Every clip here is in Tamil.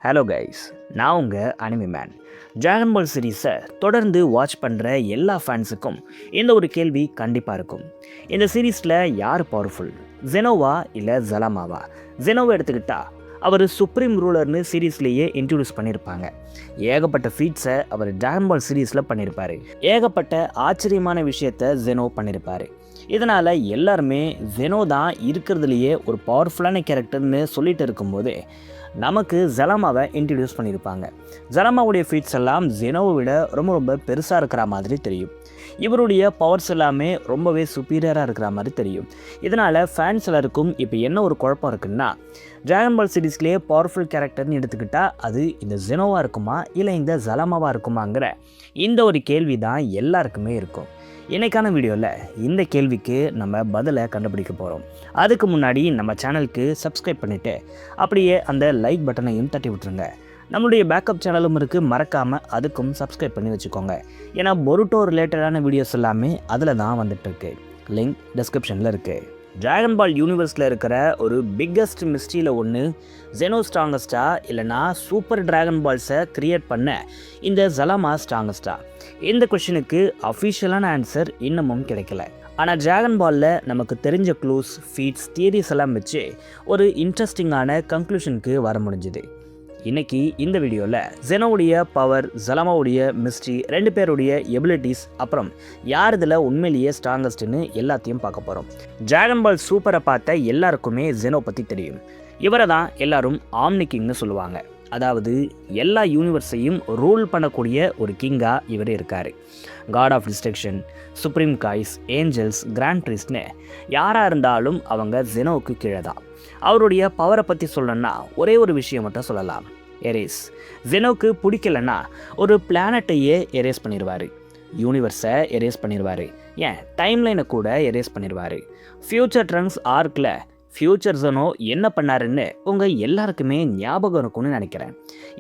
ஹலோ கைஸ், நான் உங்கள் அனிமி மேன். டிராகன் பால் சீரீஸை தொடர்ந்து வாட்ச் பண்ணுற எல்லா ஃபேன்ஸுக்கும் இந்த ஒரு கேள்வி கண்டிப்பாக இருக்கும். இந்த சீரீஸில் யார் பவர்ஃபுல், ஜெனோவா இல்லை ஜலாமாவா? ஜெனோவா எடுத்துக்கிட்டா அவர் சுப்ரீம் ரூலர்னு சீரீஸ்லேயே இன்ட்ரடியூஸ் பண்ணியிருப்பாங்க. ஏகப்பட்ட ஃபீட்ஸை அவர் டிராகன் பால் சீரீஸில் பண்ணியிருப்பார். ஏகப்பட்ட ஆச்சரியமான விஷயத்தை ஜெனோ பண்ணியிருப்பார். இதனால் எல்லாருமே ஜெனோ தான் இருக்கிறதுலையே ஒரு பவர்ஃபுல்லான கேரக்டர்னு சொல்லிட்டு இருக்கும்போது நமக்கு ஜலாமாவை இன்ட்ரடியூஸ் பண்ணியிருப்பாங்க. ஜலாமாவுடைய ஃபீட்ஸ் எல்லாம் ஜெனோவை விட ரொம்ப ரொம்ப பெருசாக இருக்கிற மாதிரி தெரியும். இவருடைய பவர்ஸ் எல்லாமே ரொம்பவே சுப்பீரியராக இருக்கிற மாதிரி தெரியும். இதனால் ஃபேன்ஸ் எல்லாருக்கும் இப்போ என்ன ஒரு குழப்பம் இருக்குன்னா, டிராகன் பால் சீரீஸ்லேயே பவர்ஃபுல் கேரக்டர்னு எடுத்துக்கிட்டால் அது இந்த ஜெனோவாக இருக்குமா இல்லை இந்த ஜலாமாவாக இருக்குமாங்கிற இந்த ஒரு கேள்வி தான் எல்லாருக்குமே இருக்கும். இன்றைக்கான வீடியோவில் இந்த கேள்விக்கு நம்ம பதிலை கண்டுபிடிக்க போகிறோம். அதுக்கு முன்னாடி நம்ம சேனலுக்கு சப்ஸ்கிரைப் பண்ணிவிட்டு அப்படியே அந்த லைக் பட்டனையும் தட்டி விட்டுருங்க. நம்மளுடைய பேக்கப் சேனலும் இருக்குது, மறக்காமல் அதுக்கும் சப்ஸ்கிரைப் பண்ணி வச்சுக்கோங்க. ஏன்னா பொருட்டோ ரிலேட்டடான வீடியோஸ் எல்லாமே அதில் தான் வந்துட்டுருக்கு. லிங்க் டிஸ்கிரிப்ஷனில் இருக்குது. டிராகன் பால் யூனிவர்ஸில் இருக்கிற ஒரு பிக்கஸ்ட் மிஸ்ட்ரியில் ஒன்று ஜெனோ ஸ்ட்ராங்கஸ்டா இல்லைனா சூப்பர் டிராகன் பால்ஸை க்ரியேட் பண்ண இந்த ஜலாமா ஸ்ட்ராங்கஸ்டா? இந்த கொஷனுக்கு அஃபிஷியலான ஆன்சர் இன்னமும் கிடைக்கல. ஆனால் டிராகன் பாலில் நமக்கு தெரிஞ்ச க்ளூஸ், ஃபீட்ஸ், தியரிஸ் எல்லாம் வச்சு ஒரு இன்ட்ரெஸ்டிங்கான கன்க்ளூஷனுக்கு வர முடிஞ்சுது. இன்றைக்கி இந்த வீடியோவில் ஜெனோவுடைய பவர், ஜலாமாவுடைய மிஸ்ட்ரி, ரெண்டு பேருடைய எபிலிட்டிஸ், அப்புறம் யார் இதில் உண்மையிலேயே ஸ்ட்ராங்கஸ்ட்னு எல்லாத்தையும் பார்க்க போகிறோம். டிராகன் பால் சூப்பரை பார்த்த எல்லாருக்குமே ஜெனோ பற்றி தெரியும். இவரை தான் எல்லாரும் ஆம்னி கிங்னு சொல்லுவாங்க. அதாவது எல்லா யூனிவர்ஸையும் ரூல் பண்ணக்கூடிய ஒரு கிங்காக இவர் இருக்கார். God of destruction, supreme guys, angels, grand ப்ரீஸ்ட்னு யாராக இருந்தாலும் அவங்க ஜெனோவுக்கு கீழே தான். அவருடைய பவரை பற்றி சொல்லணும்னா ஒரே ஒரு விஷயம் மட்டும் சொல்லலாம், எரேஸ். ஜெனோவுக்கு பிடிக்கலன்னா ஒரு பிளானட்டையே எரேஸ் பண்ணிடுவார், யூனிவர்ஸை எரேஸ் பண்ணிடுவார், ஏன் டைம்லைனை கூட எரேஸ் பண்ணிடுவார். ஃப்யூச்சர் ட்ரங்க்ஸ் ஆர்க்கில் ஃப்யூச்சர் ஜெனோ என்ன பண்ணாருன்னு உங்கள் எல்லாருக்குமே ஞாபகம் இருக்கும்னு நினைக்கிறேன்.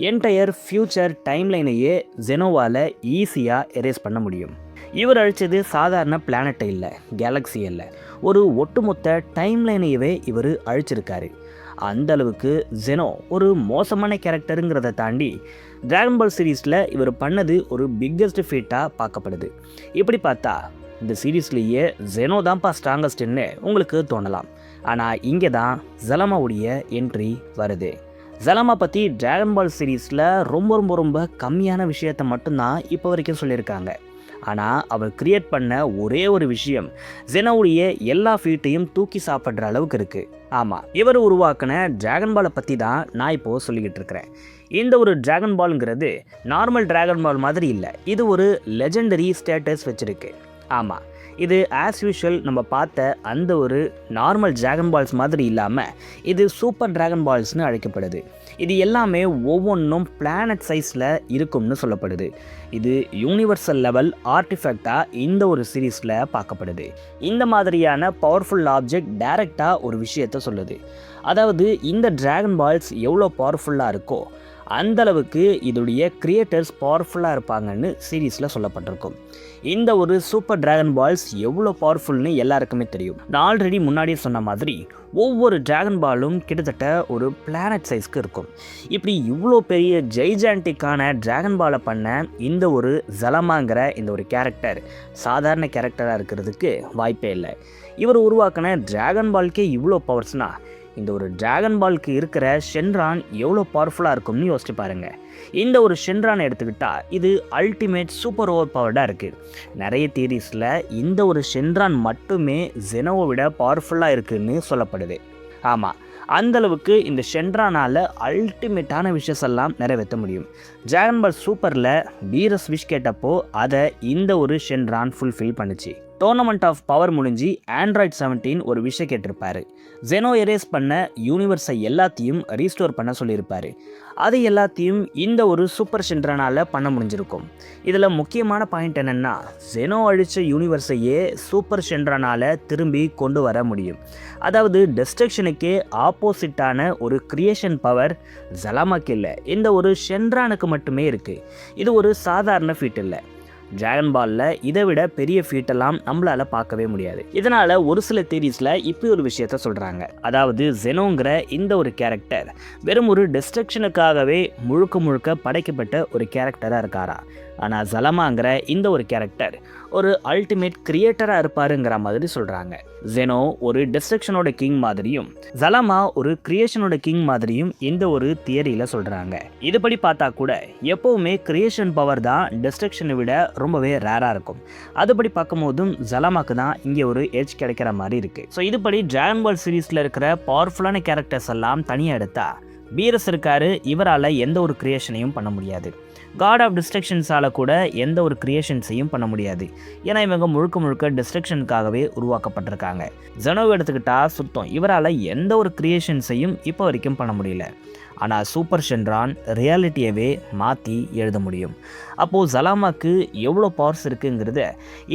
என்டையர் ஃப்யூச்சர் டைம்லைனையே ஜெனோவால் ஈஸியாக எரேஸ் பண்ண முடியும். இவர் அழித்தது சாதாரண பிளானட்டை இல்லை, கேலக்ஸி இல்லை, ஒரு ஒட்டுமொத்த டைம்லைனையவே இவர் அழிச்சிருக்காரு. அந்த அளவுக்கு ஜெனோ ஒரு மோசமான கேரக்டருங்கிறத தாண்டி டிராகன் பால் சீரீஸில் இவர் பண்ணது ஒரு பிக்கஸ்ட் ஃபீட்டாக பார்க்கப்படுது. இப்படி பார்த்தா இந்த சீரீஸ்லேயே ஜெனோ தான்ப்பா ஸ்ட்ராங்கஸ்ட்னு உங்களுக்கு தோணலாம். ஆனால் இங்கே தான் ஜலாமாவுடைய என்ட்ரி வருது. ஜலாமா பற்றி டிராகன் பால் சீரீஸில் ரொம்ப ரொம்ப ரொம்ப கம்மியான விஷயத்தை மட்டும்தான் இப்போ வரைக்கும் சொல்லியிருக்காங்க. ஆனால் அவர் கிரியேட் பண்ண ஒரே ஒரு விஷயம் ஜெனோவுடைய எல்லா ஃபீட்டையும் தூக்கி சாப்பிட்ற அளவுக்கு இருக்குது. ஆமாம், இவர் உருவாக்கின டிராகன் பாலை பற்றி தான் நான் இப்போது சொல்லிக்கிட்டு இருக்கிறேன். இந்த ஒரு டிராகன் பாலுங்கிறது நார்மல் டிராகன் பால் மாதிரி இல்லை, இது ஒரு லெஜெண்டரி ஸ்டேட்டஸ் வச்சுருக்கு. ஆமாம், இது ஆஸ் யூஷுவல் நம்ம பார்த்த அந்த ஒரு நார்மல் டிராகன் பால்ஸ் மாதிரி இல்லாமல் இது சூப்பர் டிராகன் பால்ஸ்னு அழைக்கப்படுது. இது எல்லாமே ஒவ்வொன்றும் பிளானட் சைஸில் இருக்கும்னு சொல்லப்படுது. இது யூனிவர்சல் லெவல் ஆர்டிஃபேக்டாக இந்த ஒரு சீரீஸில் பார்க்கப்படுது. இந்த மாதிரியான பவர்ஃபுல் ஆப்ஜெக்ட் டைரெக்டாக ஒரு விஷயத்த சொல்லுது. அதாவது இந்த டிராகன் பால்ஸ் எவ்வளோ பவர்ஃபுல்லாக இருக்கோ அந்தளவுக்கு இதோடைய கிரியேட்டர்ஸ் பவர்ஃபுல்லாக இருப்பாங்கன்னு சீரீஸில் சொல்லப்பட்டிருக்கும். இந்த ஒரு சூப்பர் டிராகன் பால்ஸ் எவ்வளோ பவர்ஃபுல்னு எல்லாருக்குமே தெரியும். நான் ஆல்ரெடி முன்னாடியே சொன்ன மாதிரி ஒவ்வொரு டிராகன் பாலும் கிட்டத்தட்ட ஒரு பிளானட் சைஸ்க்கு இருக்கும். இப்படி இவ்வளோ பெரிய ஜெய்ஜான்டிக்கான டிராகன் பாலை பண்ண இந்த ஒரு ஜலாமாங்கிற இந்த ஒரு கேரக்டர் சாதாரண கேரக்டராக இருக்கிறதுக்கு வாய்ப்பே இல்லை. இவர் உருவாக்கின டிராகன் பால்க்கே இவ்வளோ பவர்ஸ்னால் இந்த ஒரு டிராகன் பால்க்கு இருக்கிற ஷென்ரான் எவ்வளோ பவர்ஃபுல்லாக இருக்கும்னு யோசிச்சு பாருங்கள். இந்த ஒரு ஷென்ரானை எடுத்துக்கிட்டால் இது அல்டிமேட் சூப்பர் ஓவர் பவர்டாக இருக்குது. நிறைய தியரிஸில் இந்த ஒரு ஷென்ரான் மட்டுமே ஜெனோவை விட பவர்ஃபுல்லாக இருக்குதுன்னு சொல்லப்படுது. ஆமாம், அந்தளவுக்கு இந்த ஷென்ரானால் அல்டிமேட்டான விஷஸ் எல்லாம் நிறைவேற்ற முடியும். டிராகன் பால் சூப்பரில் பீரஸ் விஷ் கேட்டப்போ அதை இந்த ஒரு ஷென்ரான் ஃபுல்ஃபில் பண்ணுச்சு. டோர்னமெண்ட் ஆஃப் பவர் முடிஞ்சு ஆண்ட்ராய்ட் 17 ஒரு விஷயம் கேட்டிருப்பாரு. ஜெனோ எரேஸ் பண்ண யூனிவர்ஸை எல்லாத்தையும் ரீஸ்டோர் பண்ண சொல்லியிருப்பார். அது எல்லாத்தையும் இந்த ஒரு சூப்பர் ஷென்ரானால் பண்ண முடிஞ்சிருக்கும். இதில் முக்கியமான பாயிண்ட் என்னென்னா, ஜெனோ அழித்த யூனிவர்ஸையே சூப்பர் ஷென்ரானால் திரும்பி கொண்டு வர முடியும். அதாவது டெஸ்ட்ரக்ஷனுக்கே ஆப்போசிட்டான ஒரு கிரியேஷன் பவர் ஜலாமாக்கு இல்லை, இந்த ஒரு ஷென்ரானுக்கு மட்டுமே இருக்குது. இது ஒரு சாதாரண ஃபீட் இல்லை. டிராகன் பாலில் இதை விட பெரிய ஃபீட்டெல்லாம் நம்மளால பார்க்கவே முடியாது. இதனால ஒரு சில தியரிஸில் இப்படி ஒரு விஷயத்த சொல்கிறாங்க. அதாவது ஜெனோங்கிற இந்த ஒரு கேரக்டர் வெறும் ஒரு டிஸ்ட்ரக்ஷனுக்காகவே முழுக்க முழுக்க படைக்கப்பட்ட ஒரு கேரக்டராக இருக்காரா. ஆனால் ஜலமாங்கிற இந்த ஒரு கேரக்டர் ஒரு அல்டிமேட் கிரியேட்டராக இருப்பாருங்கிற மாதிரி சொல்கிறாங்க. ஜெனோ ஒரு டிஸ்ட்ரக்ஷனோட கிங் மாதிரியும் ஜலமா ஒரு கிரியேஷனோட கிங் மாதிரியும் இந்த ஒரு தியரியில் சொல்கிறாங்க. இதுபடி பார்த்தா கூட எப்போவுமே கிரியேஷன் பவர் தான் டிஸ்ட்ரக்ஷனை விட ரொம்பவே ரேராக இருக்கும். அதுபடி பார்க்கும்போதும் ஜலமாக்கு தான் இங்கே ஒரு எட்ஜ் கிடைக்கிற மாதிரி இருக்குது. ஸோ இதுபடி டிராகன் பால் சீரீஸில் இருக்கிற பவர்ஃபுல்லான கேரக்டர்ஸ் எல்லாம் தனியாக எடுத்தா பீரஸ் இருக்காரு, இவரால் எந்த ஒரு கிரியேஷனையும் பண்ண முடியாது. காட் ஆஃப் டிஸ்ட்ரக்ஷன்ஸால் கூட எந்த ஒரு கிரியேஷன்ஸையும் பண்ண முடியாது. ஏன்னா இவங்க முழுக்க முழுக்க டிஸ்ட்ரக்ஷனுக்காகவே உருவாக்கப்பட்டிருக்காங்க. ஜெனோவை எடுத்துக்கிட்டா சுத்தம், இவரால் எந்த ஒரு கிரியேஷன்ஸையும் இப்போ வரைக்கும் பண்ண முடியல. ஆனால் சூப்பர் ஷென்ரான் ரியாலிட்டியவே மாற்றி எழுத முடியும். அப்போது ஜலாமாக்கு எவ்வளோ பவர்ஸ் இருக்குங்கிறத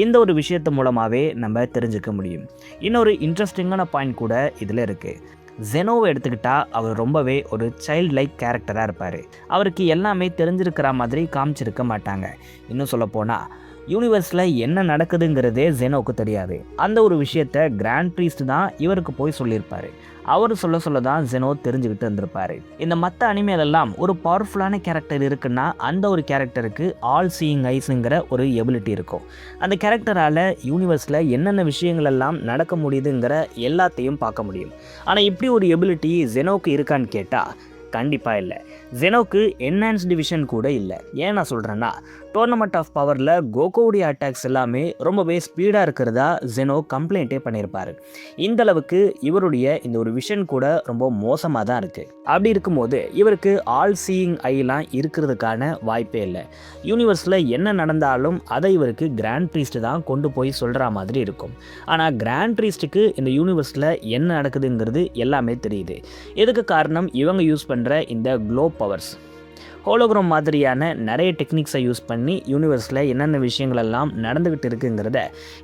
இந்த ஒரு விஷயத்து மூலமாகவே நம்ம தெரிஞ்சுக்க முடியும். இன்னொரு இன்ட்ரெஸ்டிங்கான பாயிண்ட் கூட இதில் இருக்குது. ஜெனோவை எடுத்துக்கிட்டால் அவர் ரொம்பவே ஒரு சைல்டு லைக் கேரக்டராக இருப்பார். அவருக்கு எல்லாமே தெரிஞ்சிருக்கிற மாதிரி காமிச்சிருக்க மாட்டாங்க. இன்னும் சொல்லப்போனால் யூனிவர்ஸில் என்ன நடக்குதுங்கிறதே ஜெனோவுக்கு தெரியாது. அந்த ஒரு விஷயத்த கிராண்ட் ப்ரீஸ்ட் தான் இவருக்கு போய் சொல்லியிருப்பார். அவர் சொல்ல தான் ஜெனோ தெரிஞ்சுக்கிட்டு இருந்திருப்பார். இந்த மற்ற அனிமேலெல்லாம் ஒரு பவர்ஃபுல்லான கேரக்டர் இருக்குன்னா அந்த ஒரு கேரக்டருக்கு ஆல் சீயிங் ஐஸுங்கிற ஒரு எபிலிட்டி இருக்கும். அந்த கேரக்டரால் யூனிவர்ஸில் என்னென்ன விஷயங்கள் எல்லாம் நடக்க முடியுதுங்கிற எல்லாத்தையும் பார்க்க முடியும். ஆனால் இப்படி ஒரு எபிலிட்டி ஜெனோவுக்கு இருக்கான்னு கேட்டால் கண்டிப்பாக இல்லை. ஜெனோக்கு என்ஹான்ஸ்டு விஷன் கூட இல்லை. ஏன் நான் சொல்கிறேன்னா, டோர்னமெண்ட் ஆஃப் பவரில் கோகோவுடைய அட்டாக்ஸ் எல்லாமே ரொம்பவே ஸ்பீடாக இருக்கிறதா ஜெனோ கம்ப்ளைண்ட்டே பண்ணியிருப்பார். இந்தளவுக்கு இவருடைய இந்த ஒரு விஷன் கூட ரொம்ப மோசமாக தான் இருக்குது. அப்படி இருக்கும்போது இவருக்கு ஆல் சீயிங் ஐலாம் இருக்கிறதுக்கான வாய்ப்பே இல்லை. யூனிவர்ஸில் என்ன நடந்தாலும் அதை இவருக்கு கிராண்ட் ப்ரீஸ்ட் தான் கொண்டு போய் சொல்கிற மாதிரி இருக்கும். ஆனால் கிராண்ட் ப்ரீஸ்ட்டுக்கு இந்த யூனிவர்ஸில் என்ன நடக்குதுங்கிறது எல்லாமே தெரியுது. இதுக்கு காரணம் இவங்க யூஸ் பண்ணுற இந்த க்ளோ பவர்ஸ். ஹோலோகிராம் மாதிரியான நிறைய டெக்னிக்ஸை யூஸ் பண்ணி யூனிவர்ஸில் என்னென்ன விஷயங்கள் எல்லாம் நடந்துக்கிட்டு இருக்குங்கிறத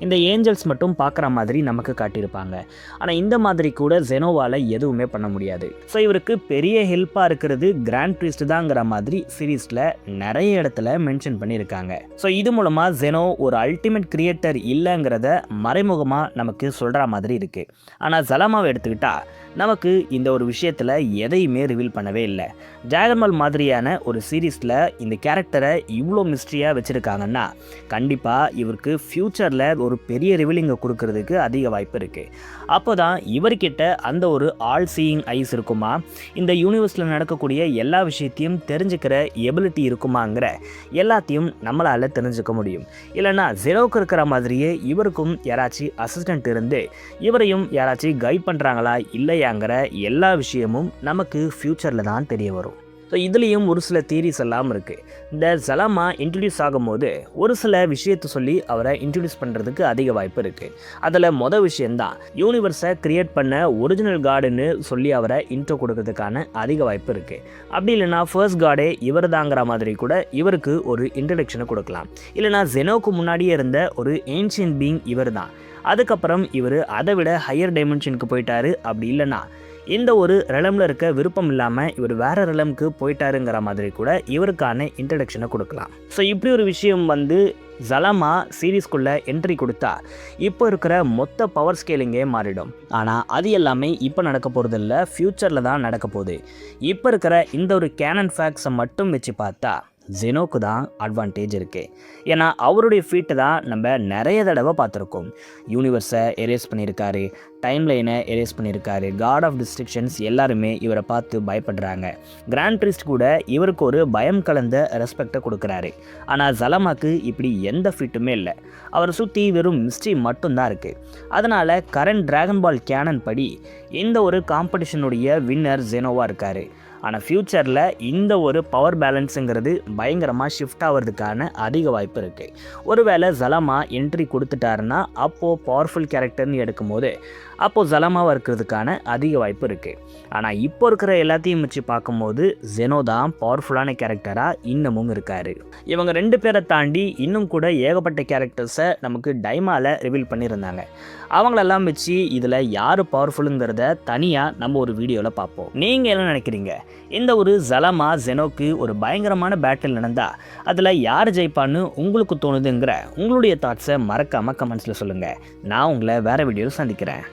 இந்த ஏஞ்சல்ஸ் மட்டும் பார்க்குற மாதிரி நமக்கு காட்டியிருப்பாங்க. ஆனால் இந்த மாதிரி கூட ஜெனோவால் எதுவுமே பண்ண முடியாது. ஸோ இவருக்கு பெரிய ஹெல்ப்பாக இருக்கிறது கிராண்ட் ப்ரீஸ்ட் தாங்கிற மாதிரி சீரீஸில் நிறைய இடத்துல மென்ஷன் பண்ணியிருக்காங்க. ஸோ இது மூலமாக ஜெனோ ஒரு அல்டிமேட் கிரியேட்டர் இல்லைங்கிறத மறைமுகமாக நமக்கு சொல்கிற மாதிரி இருக்குது. ஆனால் ஜலமாவை எடுத்துக்கிட்டால் நமக்கு இந்த ஒரு விஷயத்தில் எதையுமே ரிவீல் பண்ணவே இல்லை. டிராகன் பால் மாதிரியான ஒரு சீரீஸில் இந்த கேரக்டரை இவ்வளோ மிஸ்ட்ரியாக வச்சுருக்காங்கன்னா கண்டிப்பாக இவருக்கு ஃப்யூச்சரில் ஒரு பெரிய ரிவீலிங்கை கொடுக்கறதுக்கு அதிக வாய்ப்பு இருக்குது. அப்போ தான் இவர்கிட்ட அந்த ஒரு ஆல் சீயிங் ஐஸ் இருக்குமா, இந்த யூனிவர்ஸில் நடக்கக்கூடிய எல்லா விஷயத்தையும் தெரிஞ்சுக்கிற எபிலிட்டி இருக்குமாங்கிற எல்லாத்தையும் நம்மளால் தெரிஞ்சுக்க முடியும். இல்லைன்னா ஜெனோவுக்கு இருக்கிற மாதிரியே இவருக்கும் யாராச்சும் அசிஸ்டண்ட் இருந்து இவரையும் யாராச்சும் கைட் பண்ணுறாங்களா இல்லையாங்கிற எல்லா விஷயமும் நமக்கு ஃப்யூச்சரில் தான் தெரிய வரும். ஸோ இதுலேயும் ஒரு சில தியரிஸ் எல்லாம் இருக்குது. இந்த ஜலமா இன்ட்ரடியூஸ் ஆகும்போது ஒரு சில விஷயத்தை சொல்லி அவரை இன்ட்ரடியூஸ் பண்ணுறதுக்கு அதிக வாய்ப்பு இருக்குது. அதில் மொதல் விஷயந்தான் யூனிவர்ஸை கிரியேட் பண்ண ஒரிஜினல் காடுன்னு சொல்லி அவரை இன்ட்ரோ கொடுக்கறதுக்கான அதிக வாய்ப்பு இருக்குது. அப்படி இல்லைனா ஃபர்ஸ்ட் காடே இவர் தாங்கிற மாதிரி கூட இவருக்கு ஒரு இன்ட்ரடக்ஷனை கொடுக்கலாம். இல்லைனா ஜெனோவுக்கு முன்னாடியே இருந்த ஒரு ஏன்ஷியன்ட் பீயிங் இவர் தான், அதுக்கப்புறம் இவர் அதை விட ஹையர் டைமென்ஷனுக்கு போயிட்டாரு. அப்படி இல்லைனா இந்த ஒரு ரெலமில் இருக்க விருப்பம் இல்லாமல் இவர் வேறு ரெலமுக்கு போயிட்டாருங்கிற மாதிரி கூட இவருக்கான இன்ட்ரடக்ஷனை கொடுக்கலாம். ஸோ இப்படி ஒரு விஷயம் ஜலமா சீரீஸ்குள்ளே என்ட்ரி கொடுத்தா இப்போ இருக்கிற மொத்த பவர் ஸ்கேலிங்கே மாறிடும். ஆனால் அது எல்லாமே இப்போ நடக்க போகிறது இல்லை, ஃப்யூச்சரில் தான் நடக்க போகுது. இப்போ இருக்கிற இந்த ஒரு கேனன் ஃபேக்ட்ஸை மட்டும் வச்சு பார்த்தா ஜெனோக்கு தான் அட்வான்டேஜ் இருக்குது. ஏன்னா அவருடைய ஃபீட்டை தான் நம்ம நிறைய தடவை பார்த்துருக்கோம். யூனிவர்ஸை எரேஸ் பண்ணியிருக்காரு, டைம் லைனை எரேஸ் பண்ணியிருக்காரு, காட் ஆஃப் டிஸ்ட்ரிக்ஷன்ஸ் எல்லாருமே இவரை பார்த்து பயப்படுறாங்க. கிராண்ட் ப்ரீஸ்ட் கூட இவருக்கு ஒரு பயம் கலந்த ரெஸ்பெக்டை கொடுக்குறாரு. ஆனால் ஜலமாக்கு இப்படி எந்த ஃபீட்டுமே இல்லை. அவரை சுற்றி வெறும் மிஸ்ட்ரி மட்டும்தான் இருக்குது. அதனால் கரண்ட் டிராகன் பால் கேனன் படி இந்த ஒரு காம்படிஷனுடைய வின்னர் ஜெனோவாக இருக்கார். ஆனால் ஃப்யூச்சரில் இந்த ஒரு பவர் பேலன்ஸுங்கிறது பயங்கரமாக ஷிஃப்ட் ஆகிறதுக்கான அதிக வாய்ப்பு இருக்குது. ஒருவேளை ஜலமா என்ட்ரி கொடுத்துட்டாருன்னா அப்போது பவர்ஃபுல் கேரக்டர்னு எடுக்கும்போது அப்போது ஜலமாவாக இருக்கிறதுக்கான அதிக வாய்ப்பு இருக்குது. ஆனால் இப்போ இருக்கிற எல்லாத்தையும் வச்சு பார்க்கும்போது ஜெனோ தான் பவர்ஃபுல்லான கேரக்டராக இன்னமும் இருக்கார். இவங்க 2 பேரை தாண்டி இன்னும் கூட ஏகப்பட்ட கேரக்டர்ஸை நமக்கு டைமாவில் ரிவீல் பண்ணியிருந்தாங்க. அவங்களெல்லாம் வச்சு இதில் யார் பவர்ஃபுல்லுங்கிறத தனியாக நம்ம ஒரு வீடியோவில் பார்ப்போம். நீங்கள் என்ன நினைக்கிறீங்க? இந்த ஒரு ஜலமா ஜெனோக்கு ஒரு பயங்கரமான பேட்டில் நடந்தால் அதில் யார் ஜெயிப்பான்னு உங்களுக்கு தோணுதுங்கிற உங்களுடைய தாட்ஸை மறக்காமல் கமெண்ட்ஸில் சொல்லுங்கள். நான் உங்களை வேறு வீடியோவில் சந்திக்கிறேன்.